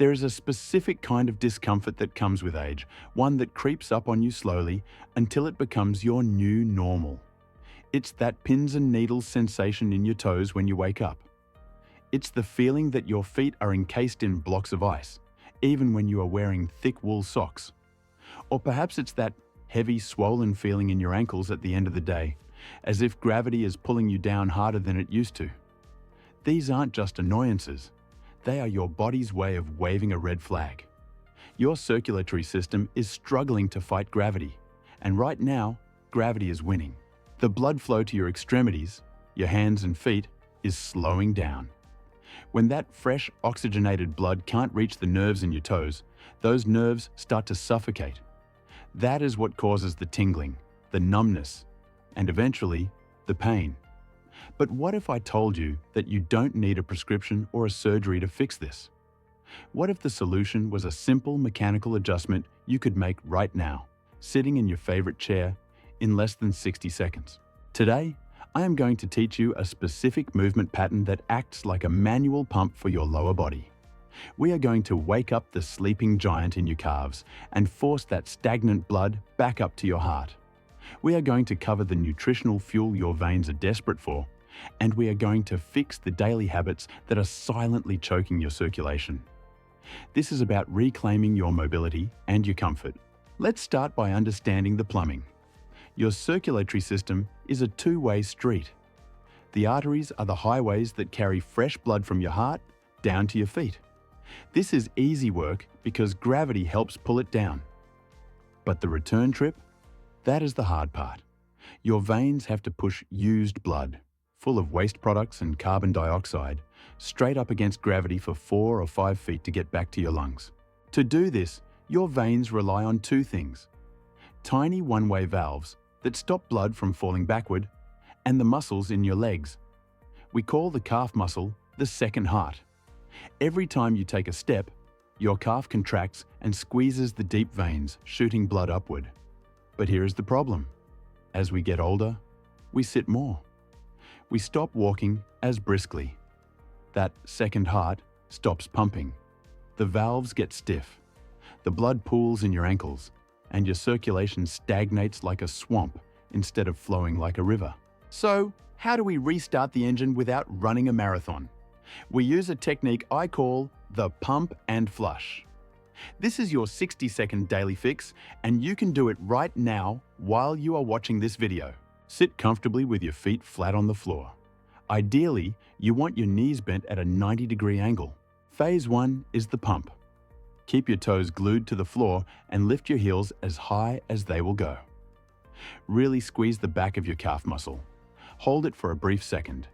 There is a specific kind of discomfort that comes with age, one that creeps up on you slowly until it becomes your new normal. It's that pins and needles sensation in your toes when you wake up. It's the feeling that your feet are encased in blocks of ice, even when you are wearing thick wool socks. Or perhaps it's that heavy, swollen feeling in your ankles at the end of the day, as if gravity is pulling you down harder than it used to. These aren't just annoyances. They are your body's way of waving a red flag. Your circulatory system is struggling to fight gravity, and right now, gravity is winning. The blood flow to your extremities, your hands and feet, is slowing down. When that fresh, oxygenated blood can't reach the nerves in your toes, those nerves start to suffocate. That is what causes the tingling, the numbness, and eventually, the pain. But what if I told you that you don't need a prescription or a surgery to fix this? What if the solution was a simple mechanical adjustment you could make right now, sitting in your favorite chair, in less than 60 seconds? Today, I am going to teach you a specific movement pattern that acts like a manual pump for your lower body. We are going to wake up the sleeping giant in your calves and force that stagnant blood back up to your heart. We are going to cover the nutritional fuel your veins are desperate for, and we are going to fix the daily habits that are silently choking your circulation. This is about reclaiming your mobility and your comfort. Let's start by understanding the plumbing. Your circulatory system is a two-way street. The arteries are the highways that carry fresh blood from your heart down to your feet. This is easy work because gravity helps pull it down. But the return trip? That is the hard part. Your veins have to push used blood, full of waste products and carbon dioxide, straight up against gravity for 4 or 5 feet to get back to your lungs. To do this, your veins rely on two things: tiny one-way valves that stop blood from falling backward, and the muscles in your legs. We call the calf muscle the second heart. Every time you take a step, your calf contracts and squeezes the deep veins, shooting blood upward. But here is the problem. As we get older, we sit more. We stop walking as briskly. That second heart stops pumping. The valves get stiff. The blood pools in your ankles, and your circulation stagnates like a swamp instead of flowing like a river. So, how do we restart the engine without running a marathon? We use a technique I call the pump and flush. This is your 60-second daily fix, and you can do it right now while you are watching this video. Sit comfortably with your feet flat on the floor. Ideally, you want your knees bent at a 90-degree angle. Phase 1 is the pump. Keep your toes glued to the floor and lift your heels as high as they will go. Really squeeze the back of your calf muscle. Hold it for a brief second.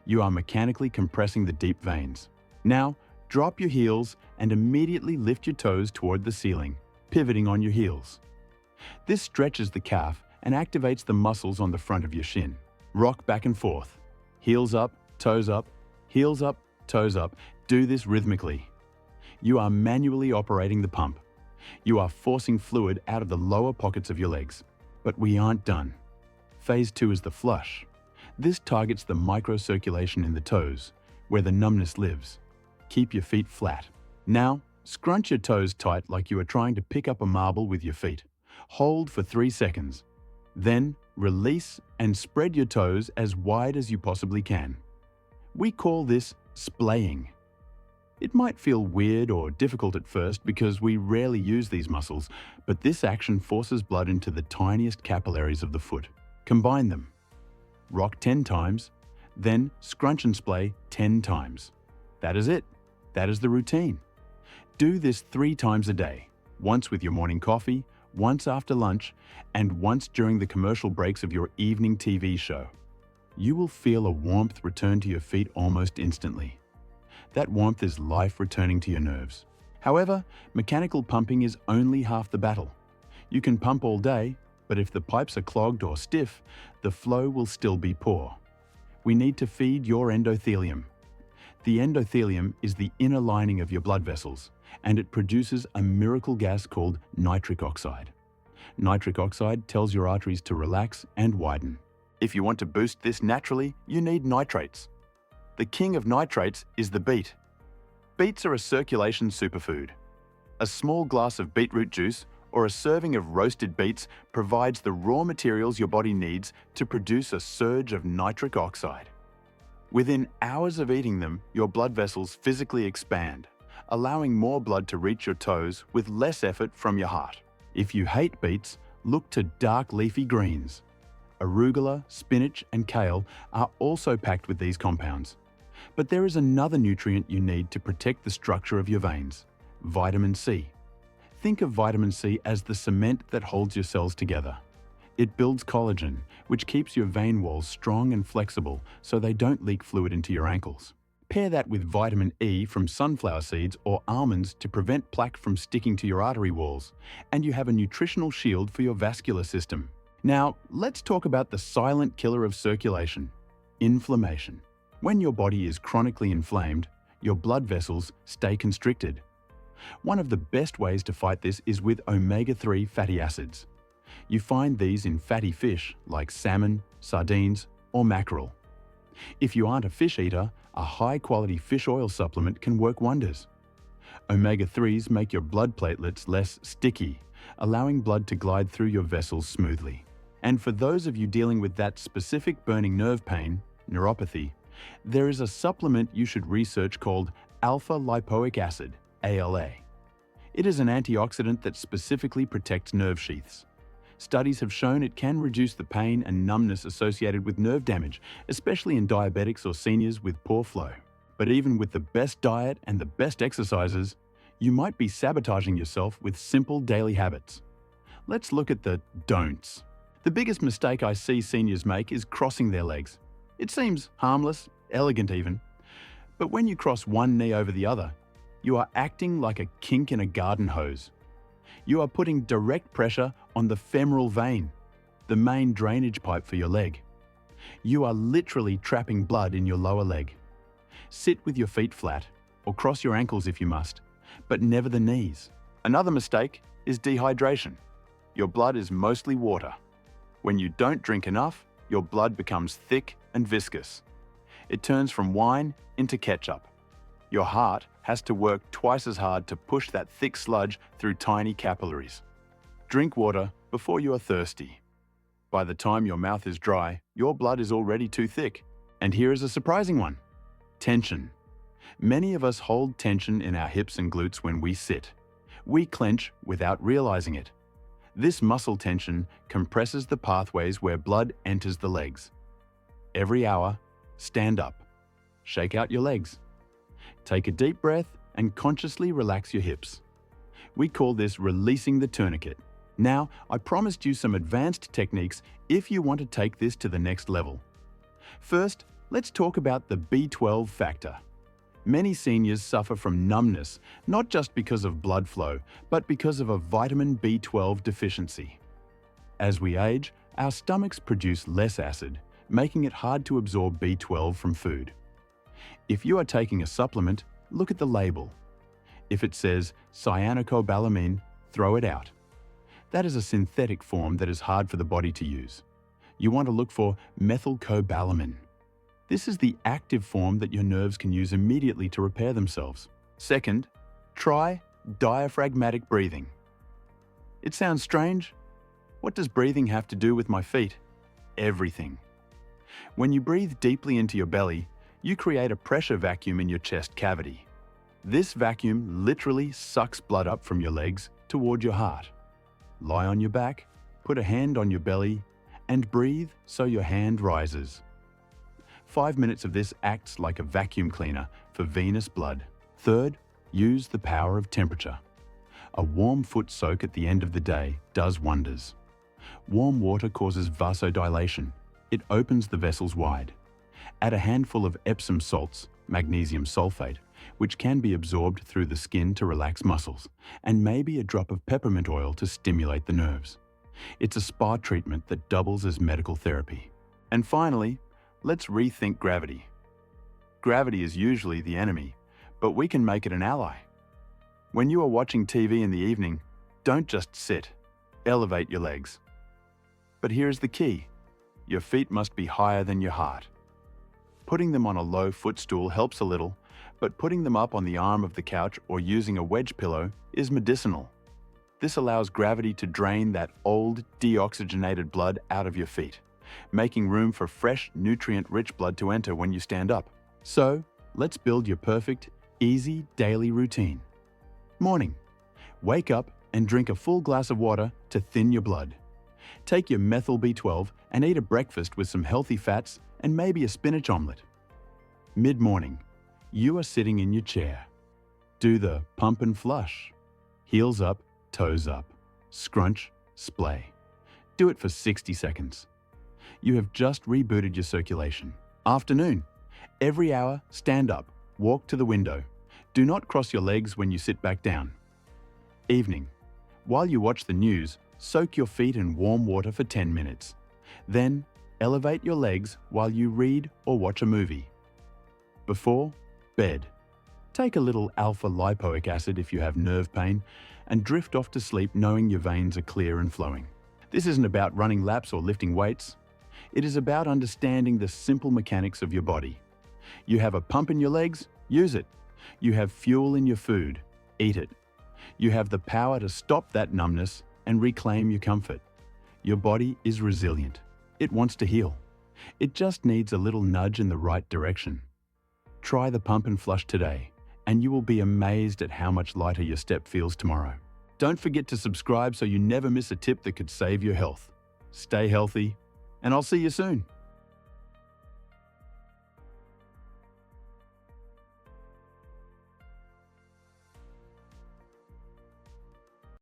You are mechanically compressing the deep veins. Now, drop your heels and immediately lift your toes toward the ceiling, pivoting on your heels. This stretches the calf and activates the muscles on the front of your shin. Rock back and forth. Heels up, toes up, heels up, toes up. Do this rhythmically. You are manually operating the pump. You are forcing fluid out of the lower pockets of your legs. But we aren't done. Phase 2 is the flush. This targets the microcirculation in the toes, where the numbness lives. Keep your feet flat. Now, scrunch your toes tight like you are trying to pick up a marble with your feet. Hold for 3 seconds. Then, release and spread your toes as wide as you possibly can. We call this splaying. It might feel weird or difficult at first because we rarely use these muscles, but this action forces blood into the tiniest capillaries of the foot. Combine them. Rock 10 times, then scrunch and splay 10 times. That is it. That is the routine. Do this 3 times a day, once with your morning coffee, once after lunch, and once during the commercial breaks of your evening TV show. You will feel a warmth return to your feet almost instantly. That warmth is life returning to your nerves. However, mechanical pumping is only half the battle. You can pump all day, but if the pipes are clogged or stiff, the flow will still be poor. We need to feed your endothelium. The endothelium is the inner lining of your blood vessels, and it produces a miracle gas called nitric oxide. Nitric oxide tells your arteries to relax and widen. If you want to boost this naturally, you need nitrates. The king of nitrates is the beet. Beets are a circulation superfood. A small glass of beetroot juice or a serving of roasted beets provides the raw materials your body needs to produce a surge of nitric oxide. Within hours of eating them, your blood vessels physically expand, allowing more blood to reach your toes with less effort from your heart. If you hate beets, look to dark leafy greens. Arugula, spinach, and kale are also packed with these compounds. But there is another nutrient you need to protect the structure of your veins: vitamin C. Think of vitamin C as the cement that holds your cells together. It builds collagen, which keeps your vein walls strong and flexible so they don't leak fluid into your ankles. Pair that with vitamin E from sunflower seeds or almonds to prevent plaque from sticking to your artery walls, and you have a nutritional shield for your vascular system. Now, let's talk about the silent killer of circulation: inflammation. When your body is chronically inflamed, your blood vessels stay constricted. One of the best ways to fight this is with omega-3 fatty acids. You find these in fatty fish like salmon, sardines, or mackerel. If you aren't a fish eater, a high-quality fish oil supplement can work wonders. Omega-3s make your blood platelets less sticky, allowing blood to glide through your vessels smoothly. And for those of you dealing with that specific burning nerve pain, neuropathy, there is a supplement you should research called alpha-lipoic acid, ALA. It is an antioxidant that specifically protects nerve sheaths. Studies have shown it can reduce the pain and numbness associated with nerve damage, especially in diabetics or seniors with poor flow. But even with the best diet and the best exercises, you might be sabotaging yourself with simple daily habits. Let's look at the don'ts. The biggest mistake I see seniors make is crossing their legs. It seems harmless, elegant even. But when you cross one knee over the other, you are acting like a kink in a garden hose. You are putting direct pressure on the femoral vein, the main drainage pipe for your leg. You are literally trapping blood in your lower leg. Sit with your feet flat, or cross your ankles if you must, but never the knees. Another mistake is dehydration. Your blood is mostly water. When you don't drink enough, your blood becomes thick and viscous. It turns from wine into ketchup. Your heart has to work twice as hard to push that thick sludge through tiny capillaries. Drink water before you are thirsty. By the time your mouth is dry, your blood is already too thick. And here is a surprising one: tension. Many of us hold tension in our hips and glutes when we sit. We clench without realizing it. This muscle tension compresses the pathways where blood enters the legs. Every hour, stand up. Shake out your legs. Take a deep breath and consciously relax your hips. We call this releasing the tourniquet. Now, I promised you some advanced techniques if you want to take this to the next level. First, let's talk about the B12 factor. Many seniors suffer from numbness, not just because of blood flow, but because of a vitamin B12 deficiency. As we age, our stomachs produce less acid, making it hard to absorb B12 from food. If you are taking a supplement, look at the label. If it says cyanocobalamin, throw it out. That is a synthetic form that is hard for the body to use. You want to look for methylcobalamin. This is the active form that your nerves can use immediately to repair themselves. Second, try diaphragmatic breathing. It sounds strange. What does breathing have to do with my feet? Everything. When you breathe deeply into your belly, you create a pressure vacuum in your chest cavity. This vacuum literally sucks blood up from your legs toward your heart. Lie on your back, put a hand on your belly, and breathe so your hand rises. 5 minutes of this acts like a vacuum cleaner for venous blood. Third, use the power of temperature. A warm foot soak at the end of the day does wonders. Warm water causes vasodilation. It opens the vessels wide. Add a handful of Epsom salts, magnesium sulfate, which can be absorbed through the skin to relax muscles, and maybe a drop of peppermint oil to stimulate the nerves. It's a spa treatment that doubles as medical therapy. And finally, let's rethink gravity. Gravity is usually the enemy, but we can make it an ally. When you are watching TV in the evening, don't just sit. Elevate your legs. But here's the key. Your feet must be higher than your heart. Putting them on a low footstool helps a little, but putting them up on the arm of the couch or using a wedge pillow is medicinal. This allows gravity to drain that old, deoxygenated blood out of your feet, making room for fresh, nutrient-rich blood to enter when you stand up. So, let's build your perfect, easy daily routine. Morning. Wake up and drink a full glass of water to thin your blood. Take your Methyl B12 and eat a breakfast with some healthy fats and maybe a spinach omelette. Mid-morning. You are sitting in your chair. Do the pump and flush. Heels up, toes up. Scrunch, splay. Do it for 60 seconds. You have just rebooted your circulation. Afternoon. Every hour, stand up, walk to the window. Do not cross your legs when you sit back down. Evening. While you watch the news, soak your feet in warm water for 10 minutes. Then, elevate your legs while you read or watch a movie. Before bed. Take a little alpha-lipoic acid if you have nerve pain and drift off to sleep knowing your veins are clear and flowing. This isn't about running laps or lifting weights. It is about understanding the simple mechanics of your body. You have a pump in your legs? Use it. You have fuel in your food? Eat it. You have the power to stop that numbness and reclaim your comfort. Your body is resilient. It wants to heal. It just needs a little nudge in the right direction. Try the pump and flush today, and you will be amazed at how much lighter your step feels tomorrow. Don't forget to subscribe so you never miss a tip that could save your health. Stay healthy, and I'll see you soon.